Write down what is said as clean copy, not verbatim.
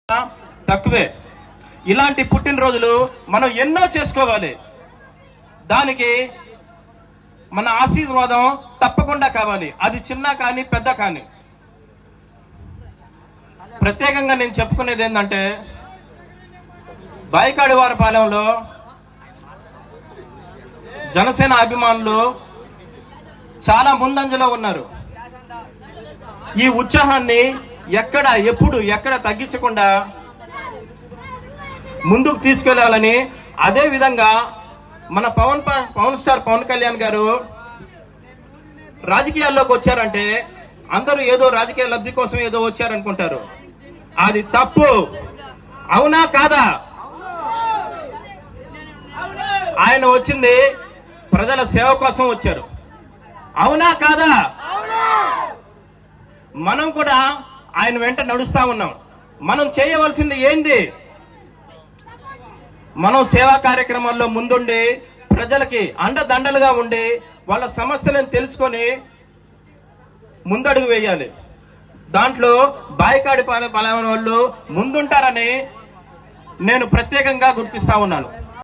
తక్కువే. ఇలాంటి పుట్టినరోజులు మనం ఎన్నో చేసుకోవాలి. దానికి మన ఆశీర్వాదం తప్పకుండా కావాలి, అది చిన్న కానీ పెద్ద కానీ. ప్రత్యేకంగా నేను చెప్పుకునేది ఏంటంటే, బాయికాడివారిపాలెంలో జనసేన అభిమానులు చాలా ముందంజలో ఉన్నారు. ఈ ఉత్సాహాన్ని ఎక్కడ తగ్గించకుండా ముందుకు తీసుకెళ్లాలని, అదే విధంగా మన పవన్ స్టార్ పవన్ కళ్యాణ్ గారు రాజకీయాల్లోకి వచ్చారంటే అందరూ ఏదో రాజకీయ లబ్ధి కోసం ఏదో వచ్చారనుకుంటారు. అది తప్పు. అవునా కాదా? ఆయన వచ్చింది ప్రజల సేవ కోసం వచ్చారు. అవునా కాదా? మనం కూడా ఆయన వెంట నడుస్తా ఉన్నాం. మనం చేయవలసింది ఏంది? మనం సేవా కార్యక్రమాల్లో ముందుండి ప్రజలకి అండదండలుగా ఉండి వాళ్ళ సమస్యలను తెలుసుకొని ముందడుగు వేయాలి. దాంట్లో బాయికాడిపాలెం వాళ్ళు ముందుంటారని నేను ప్రత్యేకంగా గుర్తిస్తా ఉన్నాను.